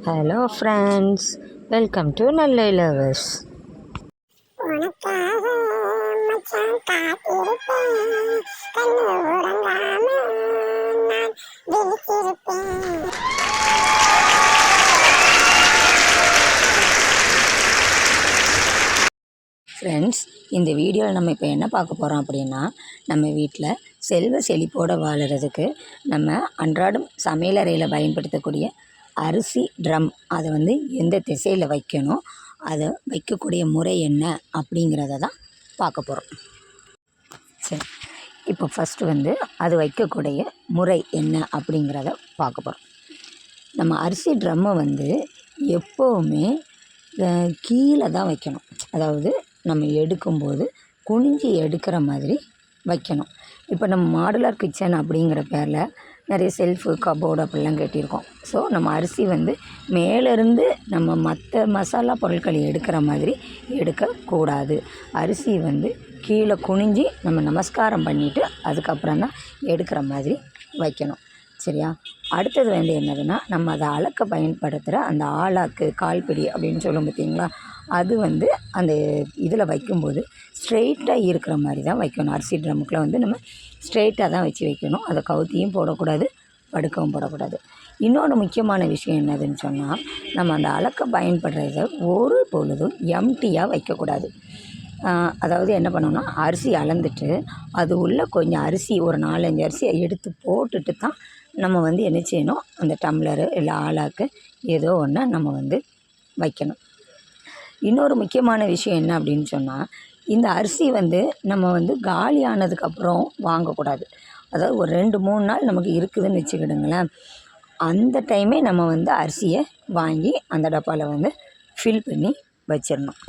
Hello friends, welcome to நல்ல lovers. உனக்காக மச்சான் காத்திருப்பேன், கண்ணு உறங்காம நான் விழித்திருப்பேன். ஃப்ரெண்ட்ஸ், இந்த வீடியோவில் நம்ம இப்போ என்ன பார்க்க போகிறோம் அப்படின்னா, நம்ம வீட்டில் செல்வ செழிப்போடு வாழுறதுக்கு நம்ம அன்றாடம் சமையலறையில் பயன்படுத்தக்கூடிய அரிசி ட்ரம் அதை வந்து எந்த திசையில் வைக்கணும், அதை வைக்கக்கூடிய முறை என்ன அப்படிங்கிறத தான் பார்க்க போகிறோம். சரி, இப்போ ஃபஸ்ட்டு வந்து அது வைக்கக்கூடிய முறை என்ன அப்படிங்கிறத பார்க்க போகிறோம். நம்ம அரிசி ட்ரம்மை வந்து எப்போவுமே கீழே தான் வைக்கணும். அதாவது நம்ம எடுக்கும்போது குனிஞ்சி எடுக்கிற மாதிரி வைக்கணும். இப்போ நம்ம மாடுலர் கிச்சன் அப்படிங்கிற பேரில் நிறைய செல்ஃபு கபோர்டு அப்படிலாம் கட்டியிருக்கோம். ஸோ நம்ம அரிசி வந்து மேலேருந்து நம்ம மற்ற மசாலா பொருட்களை எடுக்கிற மாதிரி எடுக்கக்கூடாது. அரிசி வந்து கீழே குனிஞ்சி நம்ம நமஸ்காரம் பண்ணிவிட்டு அதுக்கப்புறம் தான் எடுக்கிற மாதிரி வைக்கணும். சரியா? அடுத்தது வந்து என்னதுன்னா, நம்ம அதை அளக்க பயன்படுத்துகிற அந்த ஆளாக்கு கால்பிடி அப்படின்னு சொல்லும் பார்த்தீங்களா, அது வந்து அந்த இதில் வைக்கும்போது ஸ்ட்ரெயிட்டாக இருக்கிற மாதிரி தான் வைக்கணும். அரிசி ட்ரம்முக்குள்ள வந்து நம்ம ஸ்ட்ரெயிட்டாக தான் வச்சு வைக்கணும். அதை கவுத்தியும் போடக்கூடாது, படுக்கவும் போடக்கூடாது. இன்னொன்று முக்கியமான விஷயம் என்னதுன்னு சொன்னால், நம்ம அந்த அளக்க பயன்படுறத ஒரு பொழுதும் எம்டியாக வைக்கக்கூடாது. அதாவது என்ன பண்ணணும்னா, அரிசி அளந்துட்டு அது உள்ளே கொஞ்சம் அரிசி ஒரு 4-5 அரிசியை எடுத்து போட்டுட்டு தான் நம்ம வந்து என்ன செய்யணும், அந்த டம்ளரு இல்லை ஆளாக்கு ஏதோ ஒன்று நம்ம வந்து வைக்கணும். இன்னொரு முக்கியமான விஷயம் என்ன அப்படின்னு சொன்னால், இந்த அரிசி வந்து நம்ம வந்து காலி ஆனதுக்கப்புறம் வாங்கக்கூடாது. அதாவது ஒரு 2-3 நாள் நமக்கு இருக்குதுன்னு வச்சுக்கிடுங்களேன், அந்த டைமே நம்ம வந்து அரிசியை வாங்கி அந்த டப்பாவில் வந்து ஃபில் பண்ணி வச்சிடணும்.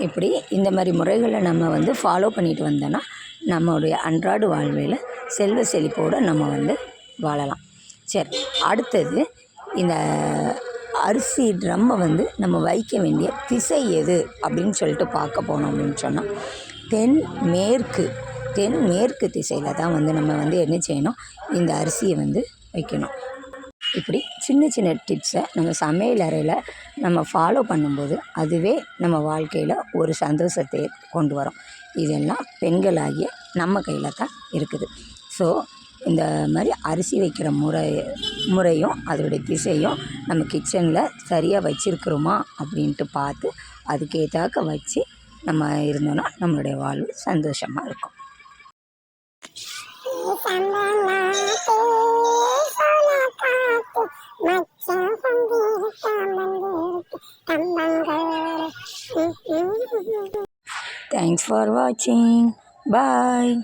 இப்படி இந்த மாதிரி முறைகளை நம்ம வந்து ஃபாலோ பண்ணிட்டு வந்தோன்னா நம்மளுடைய அன்றாட வாழ்வில் செல்வ செழிப்போடு நம்ம வந்து வாழலாம். சரி, அடுத்தது இந்த அரிசி ட்ரம்மை வந்து நம்ம வைக்க வேண்டிய திசை எது அப்படின்னு சொல்லிட்டு பார்க்க போனோம் அப்படின்னு சொன்னால், தென்மேற்கு திசையில் தான் வந்து நம்ம வந்து என்ன செய்யணும், இந்த அரிசியை வந்து வைக்கணும். இப்படி சின்ன சின்ன டிப்ஸை நம்ம சமையல் அறையில் நம்ம ஃபாலோ பண்ணும்போது அதுவே நம்ம வாழ்க்கையில் ஒரு சந்தோஷத்தை கொண்டு வரும். இதெல்லாம் பெண்களாகிய நம்ம கையில் தான் இருக்குது. ஸோ இந்த மாதிரி அரிசி வைக்கிற முறையும் அதோடைய திசையும் நம்ம கிச்சனில் சரியாக வச்சுருக்குறோமா அப்படின்ட்டு பார்த்து அதுக்கேற்றாக்க வச்சு நம்ம இருந்தோன்னா நம்மளுடைய வாழ்வு சந்தோஷமாக இருக்கும். Thanks for watching. Bye.